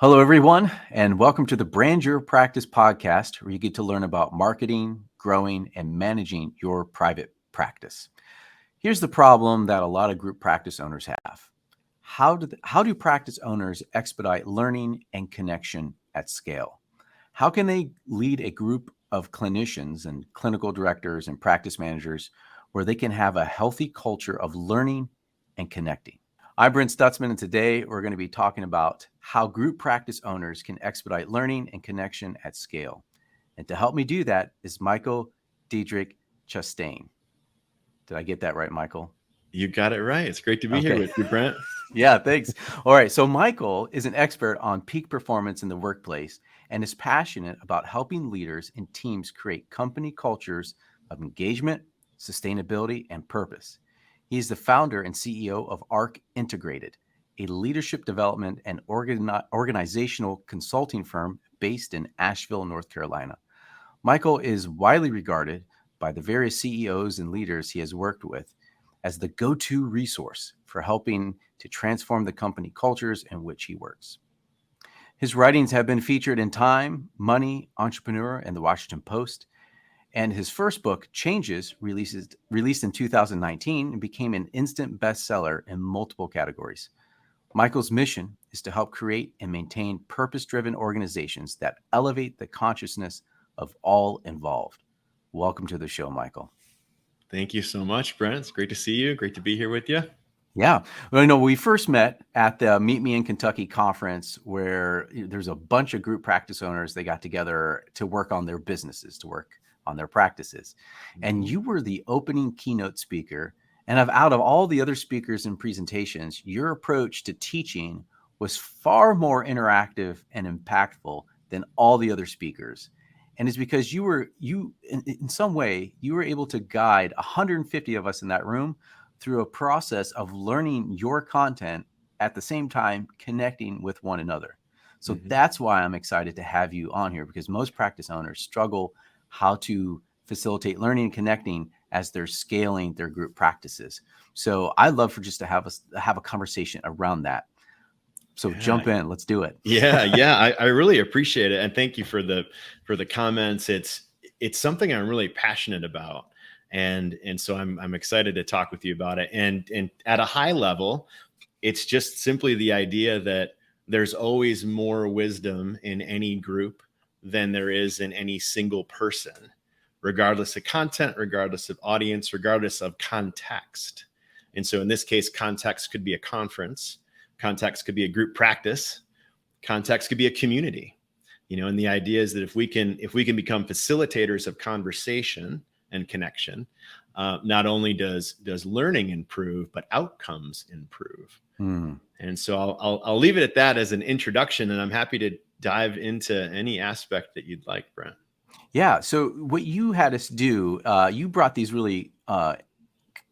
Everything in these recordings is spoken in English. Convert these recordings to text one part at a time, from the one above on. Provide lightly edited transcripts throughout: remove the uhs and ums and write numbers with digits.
Hello, everyone, and welcome to the Brand Your Practice podcast, where you get to learn about marketing, growing, and managing your private practice. Here's the problem that a lot of group practice owners have. How do practice owners expedite learning and connection at scale? How can they lead a group of clinicians and clinical directors and practice managers where they can have a healthy culture of learning and connecting? I'm Brent Stutzman, and today we're going to be talking about how group practice owners can expedite learning and connection at scale. And to help me do that is Michael Diettrich-Chastain. Did I get that right, Michael? You got it right. It's great to be Okay. here with you, Brent. Yeah, thanks. All right. So Michael is an expert on peak performance in the workplace and is passionate about helping leaders and teams create company cultures of engagement, sustainability, and purpose. He is the founder and CEO of ARC Integrated, a leadership development and organizational consulting firm based in Asheville, North Carolina. Michael is widely regarded by the various CEOs and leaders he has worked with as the go-to resource for helping to transform the company cultures in which he works. His writings have been featured in Time, Money, Entrepreneur, and the Washington Post. And his first book, Changes, released in 2019 and became an instant bestseller in multiple categories. Michael's mission is to help create and maintain purpose-driven organizations that elevate the consciousness of all involved. Welcome to the show, Michael. Thank you so much, Brent. It's great to see you. Great to be here with you. Yeah. Well, we first met at the Meet Me in Kentucky conference where there's a bunch of group practice owners. They got together to work on their businesses, to work on their practices. And you were the opening keynote speaker. And out of all the other speakers and presentations, your approach to teaching was far more interactive and impactful than all the other speakers. And it's because in some way, you were able to guide 150 of us in that room through a process of learning your content at the same time connecting with one another. So that's why I'm excited to have you on here, because most practice owners struggle how to facilitate learning and connecting as they're scaling their group practices. So I'd love for just to have a conversation around that. So jump in, let's do it. Yeah. I really appreciate it. And thank you for the comments. It's something I'm really passionate about. And so I'm excited to talk with you about it. And at a high level, it's just simply the idea that there's always more wisdom in any group than there is in any single person, regardless of content, regardless of audience, regardless of context. And so in this case, context could be a conference, context could be a group practice, context could be a community. And the idea is that if we can become facilitators of conversation and connection, not only does learning improve, but outcomes improve. And so I'll leave it at that as an introduction, and I'm happy to dive into any aspect that you'd like, Brent. Yeah. So what you had us do, you brought these really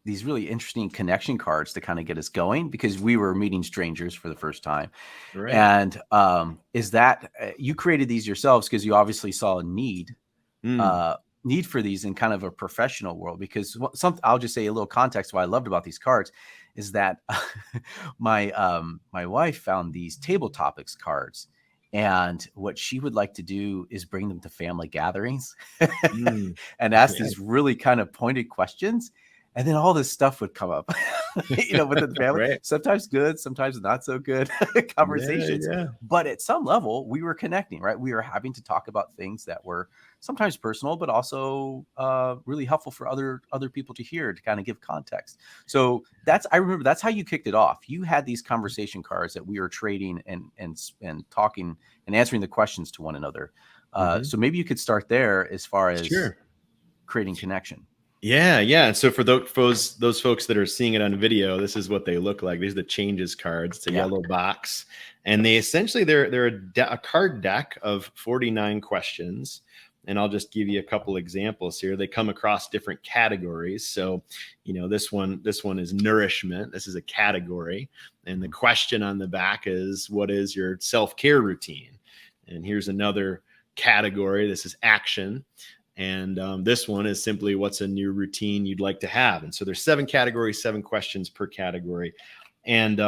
interesting connection cards to kind of get us going, because we were meeting strangers for the first time. Right. And is that you created these yourselves because you obviously saw a need for these in kind of a professional world? Because I'll just say a little context. What I loved about these cards is that my wife found these table topics cards, and what she would like to do is bring them to family gatherings and ask these really kind of pointed questions. And then all this stuff would come up, within the family. Right. Sometimes good, sometimes not so good conversations. Yeah. But at some level, we were connecting, right? We were having to talk about things that were sometimes personal, but also really helpful for other people to hear, to kind of give context. So I remember that's how you kicked it off. You had these conversation cards that we were trading and talking and answering the questions to one another. So maybe you could start there as far as creating connection. Yeah. So for those folks that are seeing it on video, this is what they look like. These are the changes cards. It's a yellow box, and they're a card deck of 49 questions. And I'll just give you a couple examples here. They come across different categories. So, this one is nourishment. This is a category, and the question on the back is, what is your self-care routine? And here's another category. This is action. And this one is simply, what's a new routine you'd like to have? And so there's 7 categories, 7 questions per category. And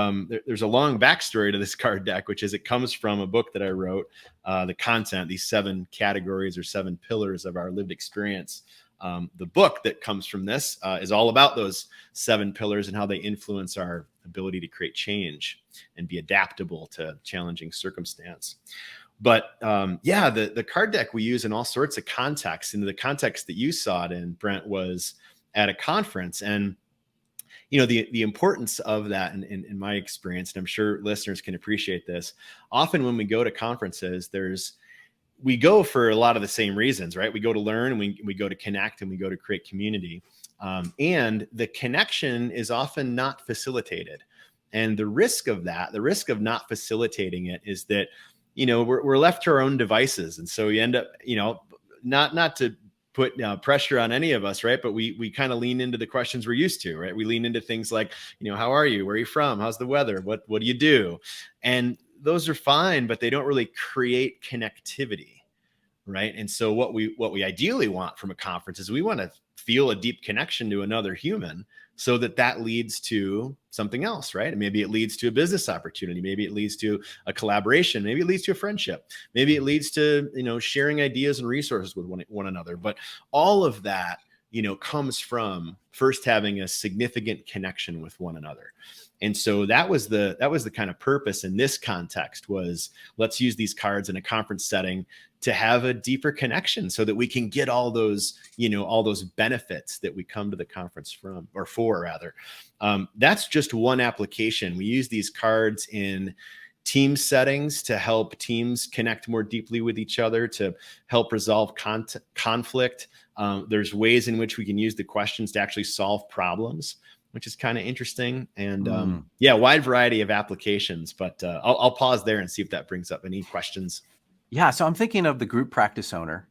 there's a long backstory to this card deck, which is it comes from a book that I wrote, the content, these 7 categories or 7 pillars of our lived experience. The book that comes from this is all about those 7 pillars and how they influence our ability to create change and be adaptable to challenging circumstance. But the card deck we use in all sorts of contexts. And the context that you saw it in, Brent, was at a conference. And the importance of that in my experience, and I'm sure listeners can appreciate this. Often when we go to conferences, we go for a lot of the same reasons, right? We go to learn, and we go to connect, and we go to create community. And the connection is often not facilitated. And the risk of not facilitating it is that, we're left to our own devices. And so you end up, not to put pressure on any of us, right? But we kind of lean into the questions we're used to, right? We lean into things like, how are you? Where are you from? How's the weather? What do you do? And those are fine, but they don't really create connectivity, right? And so what we ideally want from a conference is we want to feel a deep connection to another human, so that leads to something else, right? And maybe it leads to a business opportunity. Maybe it leads to a collaboration. Maybe it leads to a friendship. Maybe it leads to, sharing ideas and resources with one another. But all of that, comes from first having a significant connection with one another. And so that was the kind of purpose in this context, was let's use these cards in a conference setting to have a deeper connection, so that we can get all those benefits that we come to the conference for. That's just one application. We use these cards in team settings to help teams connect more deeply with each other, to help resolve conflict. There's ways in which we can use the questions to actually solve problems, which is kind of interesting. And wide variety of applications. But I'll pause there and see if that brings up any questions. Yeah. So I'm thinking of the group practice owner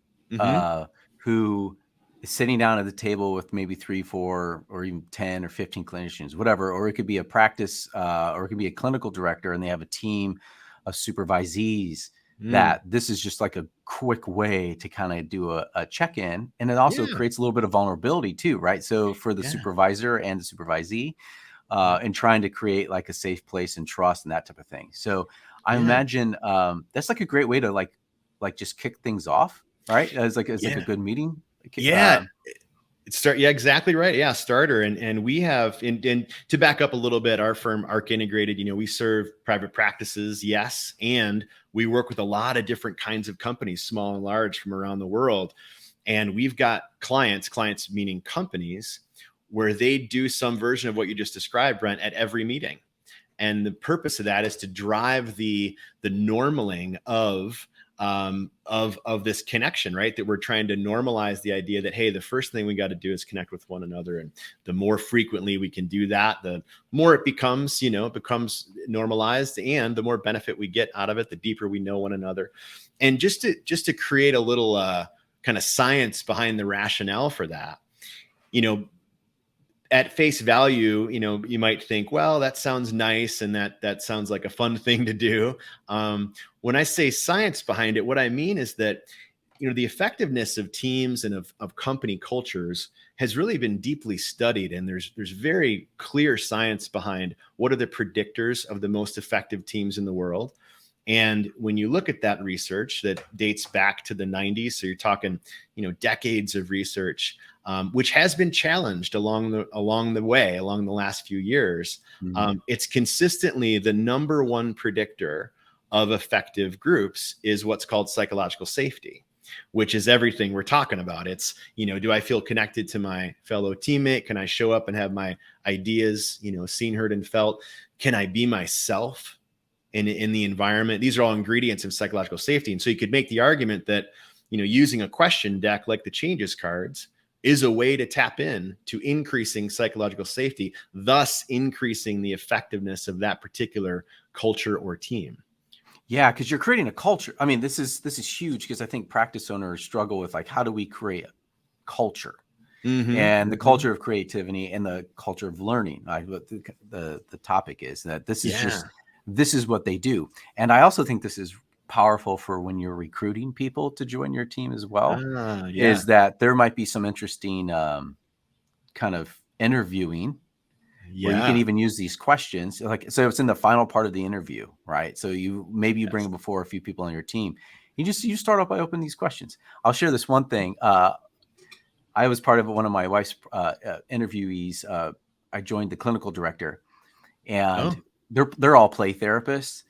who is sitting down at the table with maybe 3, 4, or even 10 or 15 clinicians, whatever. Or it could be a practice, or it could be a clinical director, and they have a team of supervisees. That this is just like a quick way to kind of do a check-in. And it also creates a little bit of vulnerability too, right? So for the supervisor and the supervisee, and trying to create like a safe place and trust and that type of thing. So I imagine that's like a great way to like just kick things off, right? It's like a good meeting. Exactly right. Starter. And we have, and to back up a little bit, our firm, Arc Integrated, we serve private practices. Yes. And we work with a lot of different kinds of companies, small and large, from around the world. And we've got clients meaning companies, where they do some version of what you just described, Brent, at every meeting. And the purpose of that is to drive the normaling of this connection, right? That we're trying to normalize the idea that, hey, the first thing we got to do is connect with one another. And the more frequently we can do that, the more it becomes normalized, and the more benefit we get out of it, the deeper we know one another. And just to create a little kind of science behind the rationale for that, at face value, you might think, well, that sounds nice, and that sounds like a fun thing to do. When I say science behind it, what I mean is that, the effectiveness of teams and of company cultures has really been deeply studied. And there's very clear science behind what are the predictors of the most effective teams in the world. And when you look at that research that dates back to the 90s, so you're talking, decades of research, which has been challenged along the last few years. It's consistently the number one predictor of effective groups is what's called psychological safety, which is everything we're talking about. It's, do I feel connected to my fellow teammate? Can I show up and have my ideas, seen, heard, and felt? Can I be myself in the environment? These are all ingredients of psychological safety. And so you could make the argument that, using a question deck like the changes cards is a way to tap in to increasing psychological safety, thus increasing the effectiveness of that particular culture or team. Yeah, because you're creating a culture. I mean, this is huge, because I think practice owners struggle with, like, how do we create culture? And the culture of creativity and the culture of learning. What the topic is that this is what they do. And I also think this is powerful for when you're recruiting people to join your team as well, is that there might be some interesting kind of interviewing where you can Yeah. even use these questions. Like, so it's in the final part of the interview, right? So you bring Yes. before a few people on your team. You start off by opening these questions. I'll share this one thing. I was part of one of my wife's interviewees. I joined the clinical director, and Oh, they're all play therapists,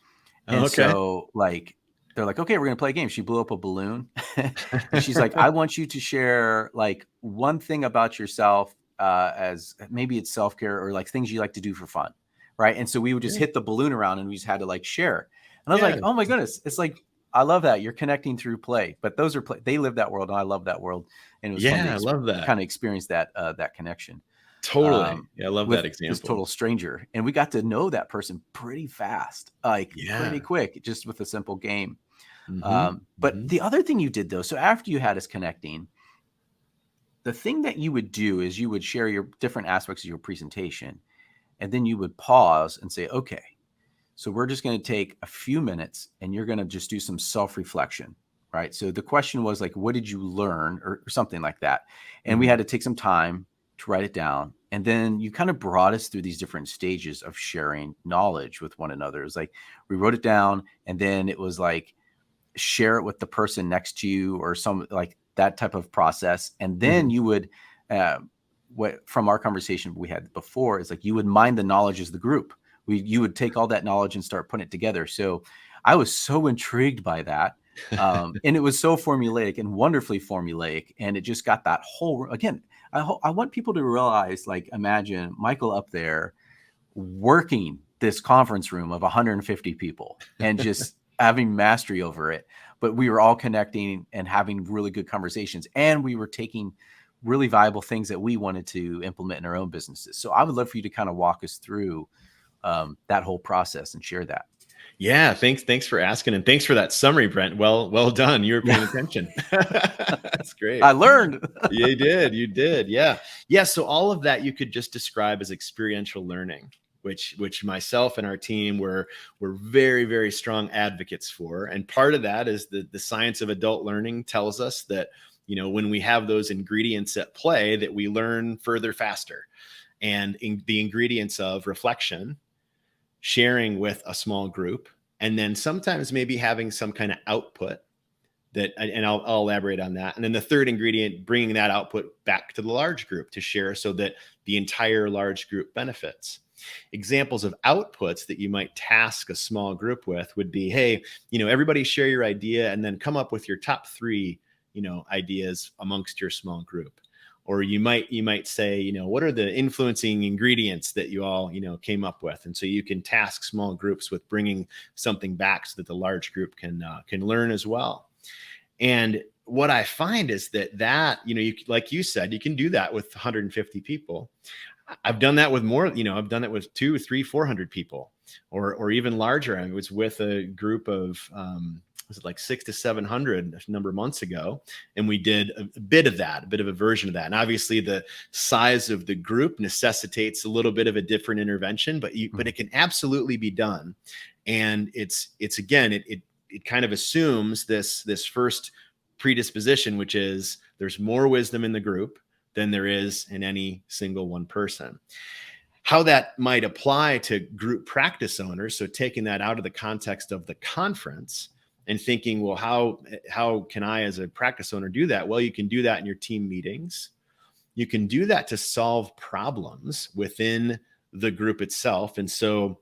oh, and okay. so like they're like, okay, we're gonna play a game. She blew up a balloon, and she's like, I want you to share like one thing about yourself, as maybe it's self care or like things you like to do for fun, right? And so we would just Yeah. hit the balloon around, and we just had to like share. And I was Yeah. like, oh my goodness, it's like I love that you're connecting through play. But those are play. They live that world, and I love that world, and it was fun to Yeah. I love that. kind of experience that connection Totally. Yeah. I love that with this example. total stranger. And we got to know that person pretty fast, like pretty Yeah. quick, just with a simple game. Hmm. But Hmm. the other thing you did though, so after you had us connecting, the thing that you would do is you would share your different aspects of your presentation, and then you would pause and say, okay, so we're just going to take a few minutes and you're going to just do some self-reflection, right? So the question was like, what did you learn, or something like that? And we Hmm. had to take some time to write it down. And then you kind of brought us through these different stages of sharing knowledge with one another. It was like we wrote it down, and then it was like share it with the person next to you, or some like that type of process. And then Hmm. you would, uh, what from our conversation we had before is like you would mine the knowledge as the group. You would take all that knowledge and start putting it together. So I was so intrigued by that. And it was so formulaic and wonderfully formulaic. And it just got that whole, again, I want people to realize, like, imagine Michael up there working this conference room of 150 people and just having mastery over it. But we were all connecting and having really good conversations, and we were taking really valuable things that we wanted to implement in our own businesses. So I would love for you to kind of walk us through that whole process and share that. Yeah, thanks for asking, and thanks for that summary, Brent. Well done. You were paying Yeah, attention. That's great. I learned. You did. Yeah. Yeah, so all of that you could just describe as experiential learning, which myself and our team were very, very strong advocates for. And part of that is the science of adult learning tells us that, when we have those ingredients at play, that we learn further faster. And in the ingredients of reflection, sharing with a small group, and then sometimes maybe having some kind of output that, and I'll elaborate on that. And then the third ingredient, bringing that output back to the large group to share so that the entire large group benefits. Examples of outputs that you might task a small group with would be, hey, everybody share your idea and then come up with your top three, ideas amongst your small group. Or you might say, what are the influencing ingredients that you all, came up with? And so you can task small groups with bringing something back so that the large group can learn as well. And what I find is that like you said, you can do that with 150 people. I've done that with more, I've done that with 200, 300, 400 people, or even larger. I was with a group of, was it like 600 to 700 a number of months ago, and we did a bit of that, a bit of a version of that. And obviously, the size of the group necessitates a little bit of a different intervention, but it can absolutely be done. And it's again, it kind of assumes this first predisposition, which is there's more wisdom in the group than there is in any single one person. How that might apply to group practice owners, so taking that out of the context of the conference and thinking, well, how can I as a practice owner do that? Well, you can do that in your team meetings. You can do that to solve problems within the group itself. And so,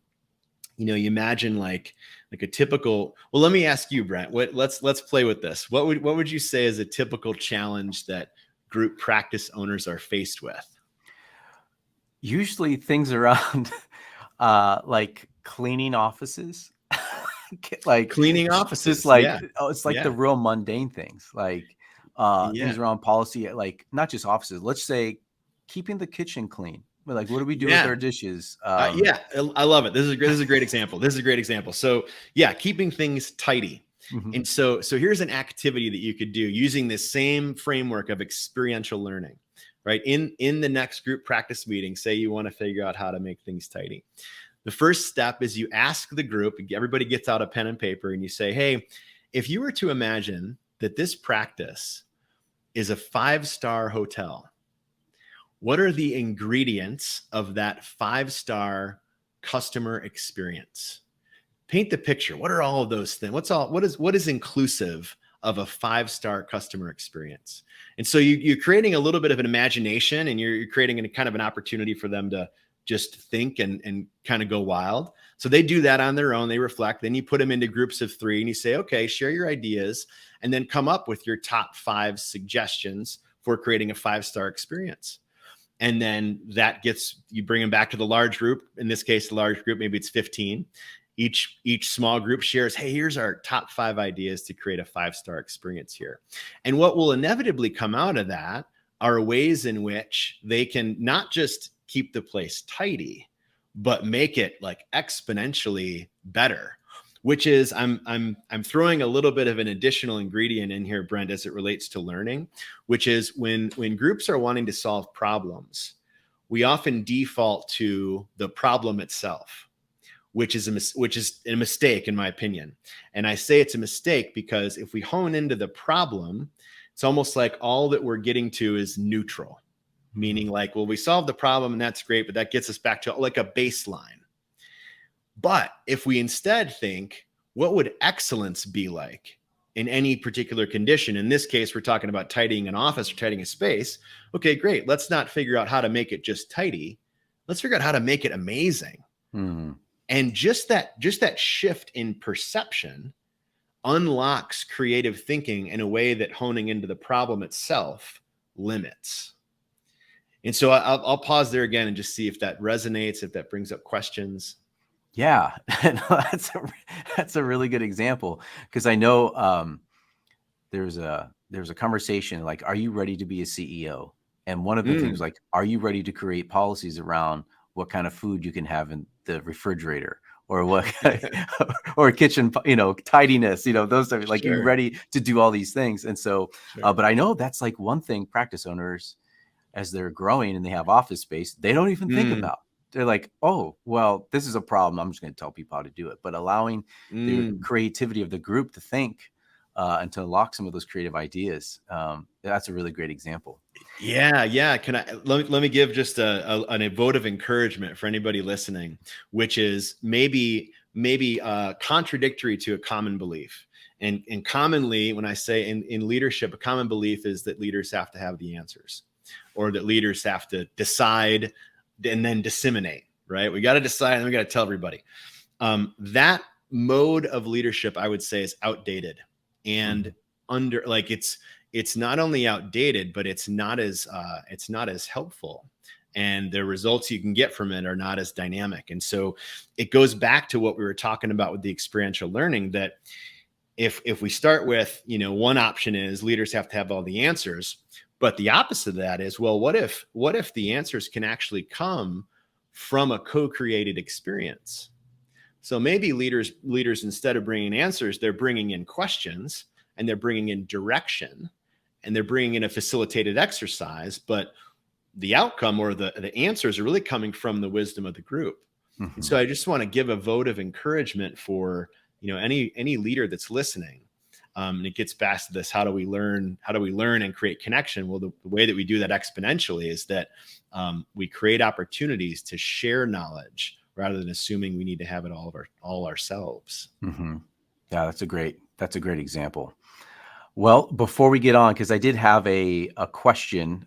you imagine like a typical, well, let me ask you, Brent, let's play with this. What would you say is a typical challenge that group practice owners are faced with? Usually things around like cleaning offices. Like Cleaning just offices. like, Yeah. oh, it's like the Yeah. real mundane things, like things Yeah. around policy, like not just offices. Let's say keeping the kitchen clean. But like, what do we do with Yeah. our dishes? Yeah. I love it. This is a great example. This is a great example. So yeah, keeping things tidy. Mhm. And so here's an activity that you could do using this same framework of experiential learning, right? In the next group practice meeting, say you want to figure out how to make things tidy. The first step is you ask the group, everybody gets out a pen and paper, and you say, hey, if you were to imagine that this practice is a 5-star hotel, what are the ingredients of that 5-star customer experience? Paint the picture. What are all of those things? What is inclusive of a 5-star customer experience? And so you're creating a little bit of an imagination, and you're creating a kind of an opportunity for them to just think and kind of go wild. So they do that on their own. They reflect. Then you put them into groups of 3 and you say, okay, share your ideas and then come up with your top 5 suggestions for creating a 5-star experience. And then you bring them back to the large group. In this case, the large group, maybe it's 15. Each small group shares, hey, here's our top 5 ideas to create a 5-star experience here. And what will inevitably come out of that are ways in which they can not just keep the place tidy, but make it like exponentially better. Which is, I'm throwing a little bit of an additional ingredient in here, Brent, as it relates to learning, which is when groups are wanting to solve problems, we often default to the problem itself, which is a mistake, in my opinion. And I say it's a mistake because if we hone into the problem, it's almost like all that we're getting to is neutral, meaning like, well, we solved the problem and that's great, but that gets us back to like a baseline. But if we instead think, what would excellence be like in any particular condition? In this case, we're talking about tidying an office or tidying a space. Okay, great. Let's not figure out how to make it just tidy. Let's figure out how to make it amazing. Mm-hmm. And just that shift in perception unlocks creative thinking in a way that honing into the problem itself limits. And so I'll pause there again and just see if that resonates, if that brings up questions. Yeah, that's a really good example, because I know there's a conversation like, are you ready to be a CEO? And one of the things like, are you ready to create policies around what kind of food you can have in the refrigerator, or what or kitchen, tidiness, those are like, you're ready to do all these things. And so, but I know that's like one thing practice owners, as they're growing and they have office space, they don't even think about. They're like, oh, well, this is a problem. I'm just going to tell people how to do it. But allowing the creativity of the group to think and to unlock some of those creative ideas. That's a really great example. Yeah. Let me give just a vote of encouragement for anybody listening, which is maybe contradictory to a common belief. And commonly, when I say in leadership, a common belief is that leaders have to have the answers, or that leaders have to decide and then disseminate, right? We got to decide and we got to tell everybody. That mode of leadership, I would say, is outdated and it's not only outdated, but it's not as helpful. And the results you can get from it are not as dynamic. And so it goes back to what we were talking about with the experiential learning, that if we start with, one option is leaders have to have all the answers. But the opposite of that is, well, what if the answers can actually come from a co-created experience? So maybe leaders, instead of bringing answers, they're bringing in questions, and they're bringing in direction, and they're bringing in a facilitated exercise. But the outcome or the answers are really coming from the wisdom of the group. Mm-hmm. And so I just want to give a vote of encouragement for, any leader that's listening. And it gets back to this: how do we learn and create connection? Well, the way that we do that exponentially is that we create opportunities to share knowledge rather than assuming we need to have it all ourselves. Mm-hmm. Yeah, that's a great example. Well, before we get on, because I did have a question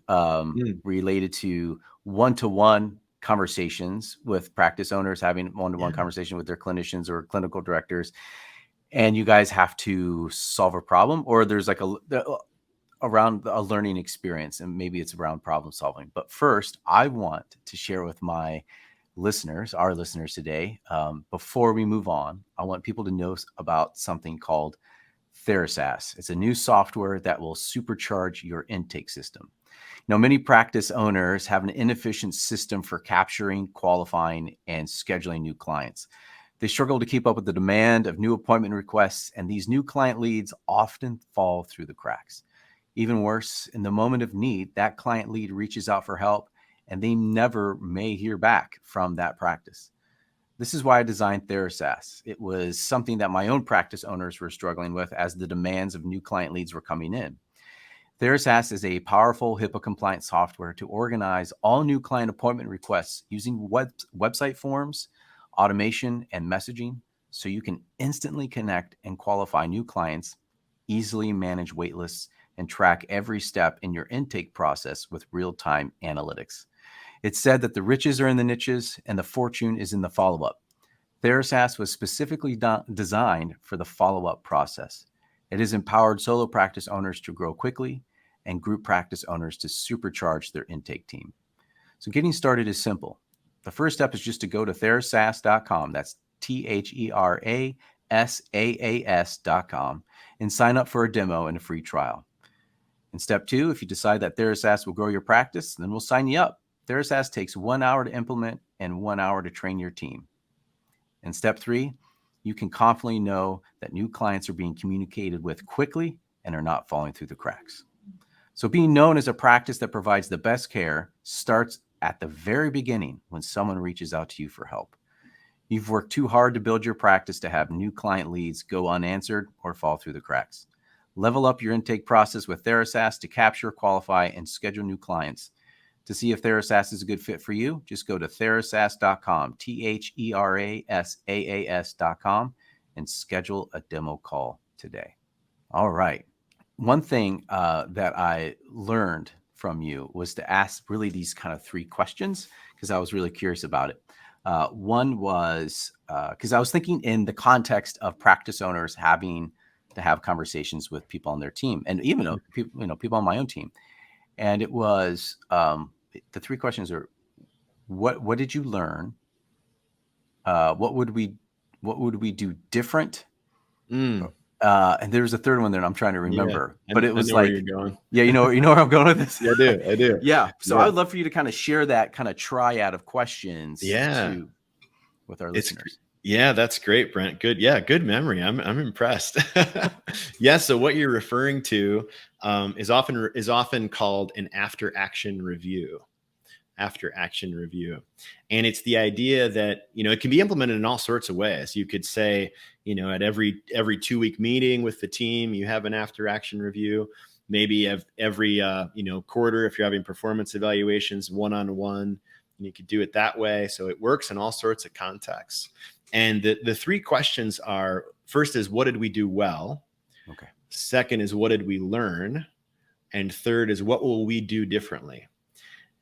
related to one-to-one conversations with practice owners, having one-to-one conversation with their clinicians or clinical directors. And you guys have to solve a problem, or there's like around a learning experience, and maybe it's around problem solving. But first, I want to share with our listeners today, before we move on, I want people to know about something called Therasas. It's a new software that will supercharge your intake system. Many practice owners have an inefficient system for capturing, qualifying, and scheduling new clients. They struggle to keep up with the demand of new appointment requests, and these new client leads often fall through the cracks. Even worse, in the moment of need, that client lead reaches out for help, and they never may hear back from that practice. This is why I designed Therasas. It was something that my own practice owners were struggling with as the demands of new client leads were coming in. TheraSAS is a powerful HIPAA-compliant software to organize all new client appointment requests using website forms, automation, and messaging, so you can instantly connect and qualify new clients, easily manage waitlists, and track every step in your intake process with real-time analytics. It's said that the riches are in the niches and the fortune is in the follow-up. TheraSAS was specifically designed for the follow-up process. It has empowered solo practice owners to grow quickly and group practice owners to supercharge their intake team. So getting started is simple. The first step is just to go to therasas.com. That's THERASAAS.com and sign up for a demo and a free trial. In step 2, if you decide that TheraSAS will grow your practice, then we'll sign you up. TheraSAS takes 1 hour to implement and 1 hour to train your team. In step 3, you can confidently know that new clients are being communicated with quickly and are not falling through the cracks. So being known as a practice that provides the best care starts at the very beginning when someone reaches out to you for help. You've worked too hard to build your practice to have new client leads go unanswered or fall through the cracks. Level up your intake process with TheraSAS to capture, qualify, and schedule new clients. To see if TheraSAS is a good fit for you, just go to therasas.com, THERASAAS.com, and schedule a demo call today. All right. One thing that I learned from you was to ask really these kind of 3 questions because I was really curious about it. One was because I was thinking in the context of practice owners having to have conversations with people on their team, and even people on my own team. And it was the 3 questions are: what did you learn? What would we do different? And there was a third one that I'm trying to remember, but it was I know like, where you're going. Yeah, you know where I'm going with this. Yeah, I do. Yeah. So I would love for you to kind of share that kind of triad of questions with our listeners. Yeah, that's great, Brent. Good. Yeah, good memory. I'm impressed. Yeah. So what you're referring to is often called an after action review. After action review. And it's the idea that, it can be implemented in all sorts of ways. You could say, at every 2-week meeting with the team, you have an after action review. Maybe every quarter, if you're having performance evaluations one-on-one, you could do it that way. So it works in all sorts of contexts. And the 3 questions are: first is, what did we do well? Okay. Second is, what did we learn? And third is, what will we do differently?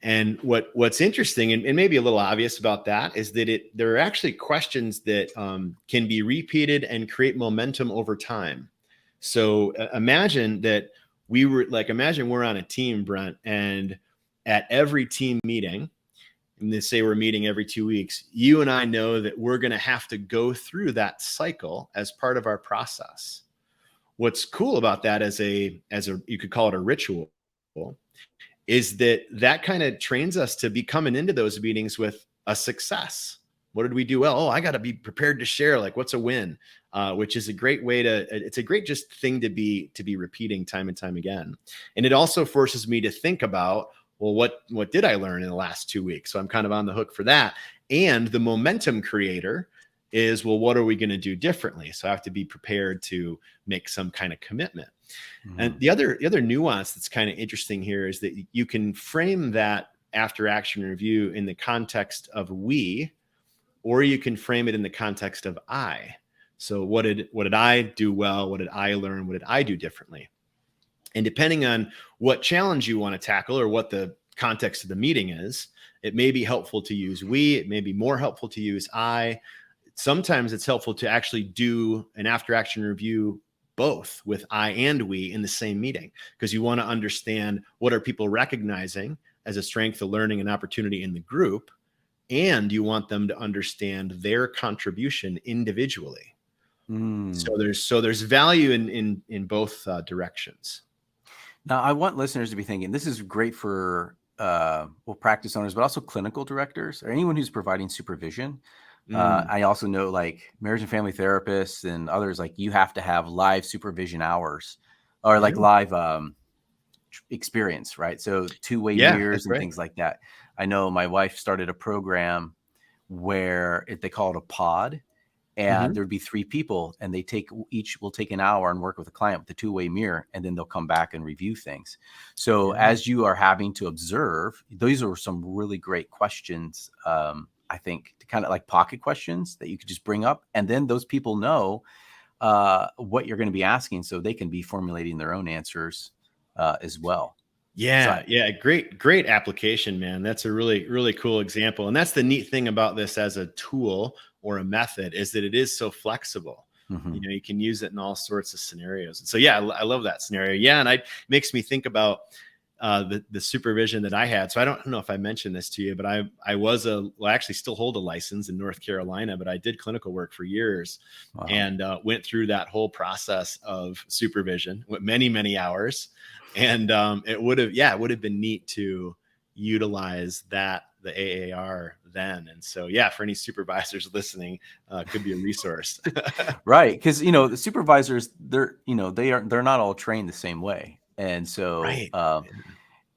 And what's interesting and maybe a little obvious about that is that there are actually questions that can be repeated and create momentum over time. So imagine we're on a team, Brent, and at every team meeting, and they say we're meeting every 2 weeks, you and I know that we're going to have to go through that cycle as part of our process. What's cool about that as a you could call it a ritual, is that kind of trains us to be coming into those meetings with a success. What did we do well? Oh, I got to be prepared to share, like, what's a win, which is a great way it's a great just thing to be repeating time and time again. And it also forces me to think about, well, what did I learn in the last 2 weeks? So I'm kind of on the hook for that. And the momentum creator is, well, what are we going to do differently? So I have to be prepared to make some kind of commitment. Mm-hmm. And the other nuance that's kind of interesting here is that you can frame that after action review in the context of we, or you can frame it in the context of I. So what did I do well? What did I learn? What did I do differently? And depending on what challenge you want to tackle or what the context of the meeting is, it may be helpful to use we. It may be more helpful to use I. Sometimes it's helpful to actually do an after action review both with I and we in the same meeting, because you want to understand what are people recognizing as a strength, a learning, and opportunity in the group, and you want them to understand their contribution individually. So there's value in both directions. Now, I want listeners to be thinking this is great for practice owners, but also clinical directors or anyone who's providing supervision. I also know, like, marriage and family therapists and others, like, you have to have live supervision hours or like live experience, right? So 2-way mirrors and things like that. I know my wife started a program where they call it a pod, and there'd be 3 people, and each will take an hour and work with a client with a two-way mirror, and then they'll come back and review things. So Yeah. as you are having to observe, those are some really great questions. I think kind of like pocket questions that you could just bring up, and then those people know what you're going to be asking, so they can be formulating their own answers as well. So Yeah. Great application, man. That's a really cool example. And that's the neat thing about this as a tool or a method, is that it is so flexible. mhm. You can use it in all sorts of scenarios. And so, yeah, I love that scenario. Yeah. And it makes me think about the supervision that I had. So I don't know if I mentioned this to you, but I actually still hold a license in North Carolina, but I did clinical work for years. Wow. And went through that whole process of supervision with many hours. And it would have been neat to utilize the AAR then. And so, yeah, for any supervisors listening, could be a resource. Right, because the supervisors, they're not all trained the same way, and so Right.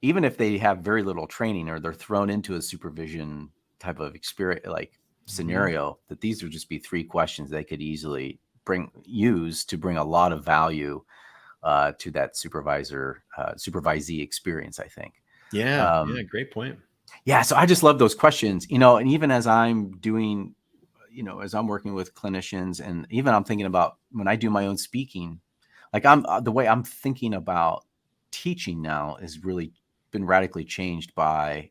even if they have very little training, or they're thrown into a supervision type of experience, like Mhm. scenario, that these would just be 3 questions they could easily use to bring a lot of value to that supervisee experience, I think. Yeah. Um, Yeah. Great point. yeah, so I just love those questions, and even as I'm doing, as I'm working with clinicians, and even I'm thinking about when I do my own speaking, like the way I'm thinking about teaching now has really been radically changed by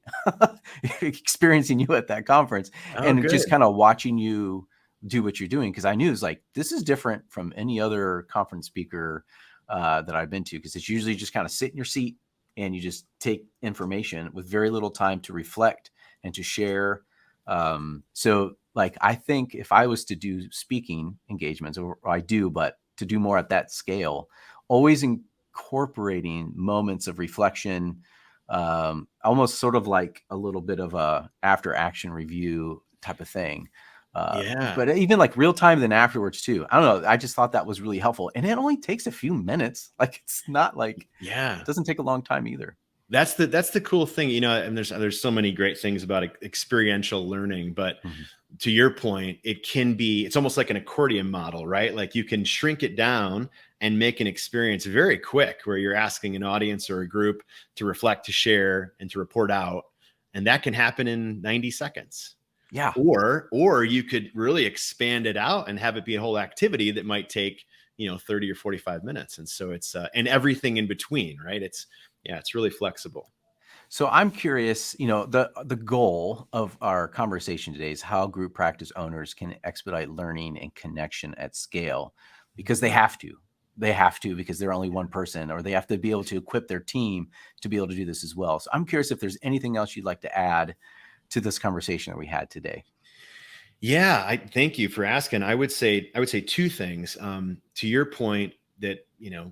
experiencing you at that conference, Oh, and just good. kind of watching you do what you're doing. Cause I knew it's like, this is different from any other conference speaker that I've been to. Cause it's usually just kind of sit in your seat and you just take information with very little time to reflect and to share. So like, I think if I was to do speaking engagements, or I do, but to do more at that scale, always incorporating moments of reflection, almost sort of like a little bit of a after action review type of thing. Yeah. But even like real time then afterwards too. I don't know. I just thought that was really helpful. And it only takes a few minutes. Like it's not like, Yeah. it doesn't take a long time either. That's the cool thing, and there's so many great things about experiential learning, but Mhm. to your point, it's almost like an accordion model, right? Like you can shrink it down and make an experience very quick, where you're asking an audience or a group to reflect, to share, and to report out. And that can happen in 90 seconds. Yeah. Or you could really expand it out and have it be a whole activity that might take 30 or 45 minutes. And so it's and everything in between, right? It's really flexible. So I'm curious, the goal of our conversation today is how group practice owners can expedite learning and connection at scale, because they Mhm. have to. They have to, because they're only one person, or they have to be able to equip their team to be able to do this as well. So I'm curious if there's anything else you'd like to add to this conversation that we had today. Yeah, I thank you for asking. I would say two things. To your point that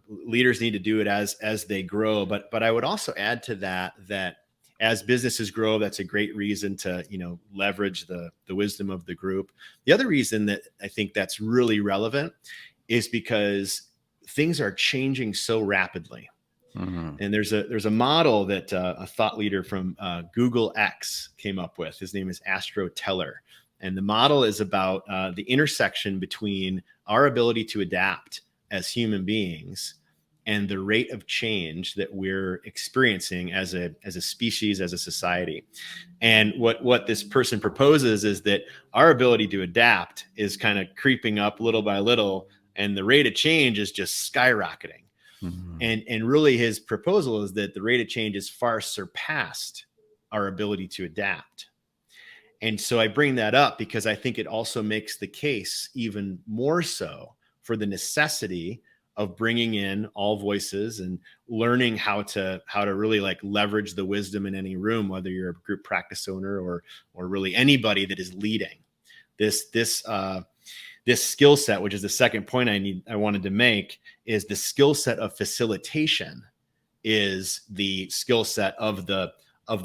leaders need to do it as they grow, but I would also add to that as businesses grow, that's a great reason to leverage the wisdom of the group. The other reason that I think that's really relevant is because things are changing so rapidly. Mhm. And there's a model that a thought leader from Google X came up with. His name is Astro Teller, and the model is about the intersection between our ability to adapt as human beings and the rate of change that we're experiencing as a species, as a society. And what this person proposes is that our ability to adapt is kind of creeping up little by little, and the rate of change is just skyrocketing. Mhm. And really his proposal is that the rate of change is far surpassed our ability to adapt. And so I bring that up because I think it also makes the case even more so for the necessity of bringing in all voices and learning how to really like leverage the wisdom in any room, whether you're a group practice owner or really anybody that is leading. This skill set, which is the second point I wanted to make, is the skill set of facilitation is the skill set of the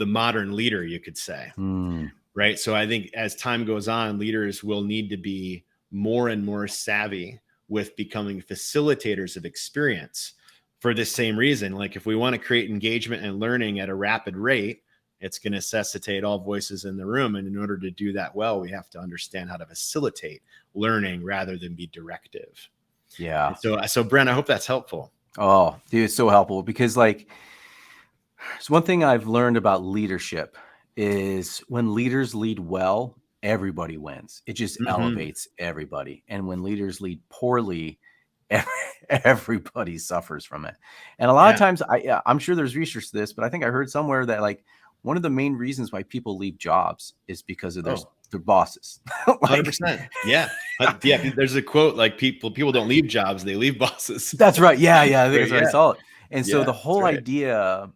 modern leader, you could say. Mm. Right. So I think as time goes on, leaders will need to be more and more savvy with becoming facilitators of experience for this same reason. Like if we want to create engagement and learning at a rapid rate, It's going to necessitate all voices in the room. And in order to do that well, we have to understand how to facilitate learning rather than be directive. Yeah. And so Brent, I hope that's helpful. Oh, dude, it's so helpful because like, it's one thing I've learned about leadership is when leaders lead well, everybody wins. It just elevates everybody. And when leaders lead poorly, everybody suffers from it. And a lot of times, I'm sure there's research to this, but I think I heard somewhere that like one of the main reasons why people leave jobs is because of their bosses. 100%. Yeah. Yeah. There's a quote like people don't leave jobs, they leave bosses. That's right. Yeah. I think that's right. I saw it. And so the whole right. idea,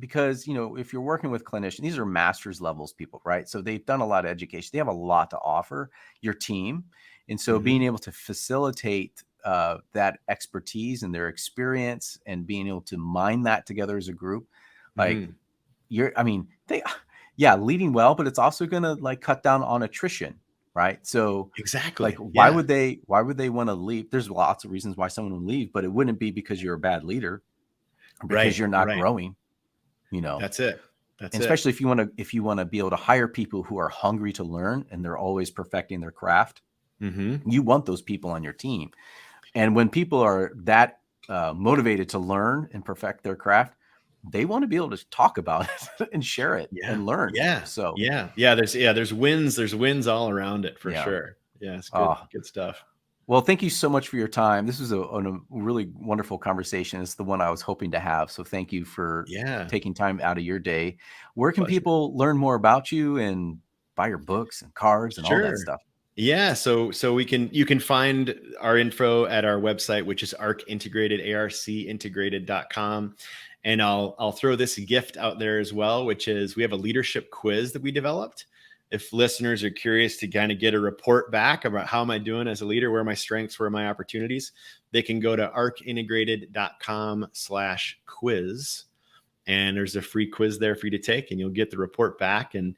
because, you know, if you're working with clinicians, these are master's levels people, right? So they've done a lot of education. They have a lot to offer your team. And so being able to facilitate that expertise and their experience and being able to mine that together as a group, like leading well, but it's also going to like cut down on attrition, right? So exactly. Like why would they want to leave? There's lots of reasons why someone would leave, but it wouldn't be because you're a bad leader, or because you're not growing. You know, that's it. Especially if you want to be able to hire people who are hungry to learn and they're always perfecting their craft. You want those people on your team. And when people are that motivated to learn and perfect their craft, they want to be able to talk about it and share it and learn. So there's wins all around it for sure. Yeah, it's good, good stuff. Well, thank you so much for your time. This was a really wonderful conversation. It's the one I was hoping to have. So thank you for taking time out of your day. Where can people learn more about you and buy your books and cards and all that stuff? Yeah, so you can find our info at our website, which is arcintegrated.com. And I'll throw this gift out there as well, which is we have a leadership quiz that we developed. If listeners are curious to kind of get a report back about how am I doing as a leader, where are my strengths, where are my opportunities, they can go to arcintegrated.com/quiz. And there's a free quiz there for you to take, and you'll get the report back. And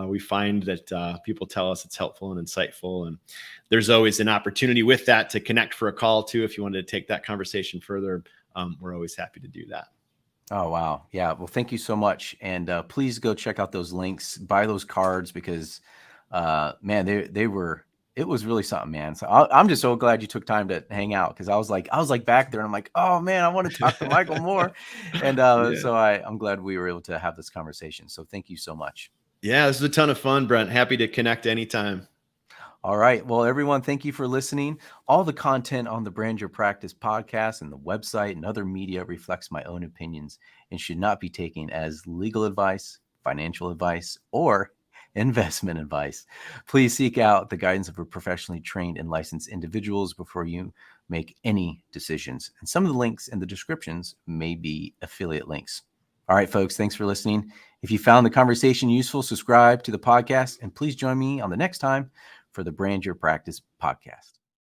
we find that people tell us it's helpful and insightful. And there's always an opportunity with that to connect for a call too. If you wanted to take that conversation further, we're always happy to do that. Oh, wow. Yeah. Well, thank you so much. And please go check out those links, buy those cards because, man, it was really something, man. So I'm just so glad you took time to hang out because I was like back there and I'm like, oh man, I want to talk to Michael more. And so I'm glad we were able to have this conversation. So thank you so much. Yeah, this is a ton of fun, Brent. Happy to connect anytime. All right. Well, everyone, thank you for listening. All the content on the Brand Your Practice podcast and the website and other media reflects my own opinions and should not be taken as legal advice, financial advice, or investment advice. Please seek out the guidance of a professionally trained and licensed individuals before you make any decisions. And some of the links in the descriptions may be affiliate links. All right, folks, thanks for listening. If you found the conversation useful, subscribe to the podcast and please join me on the next time for the Brand Your Practice podcast.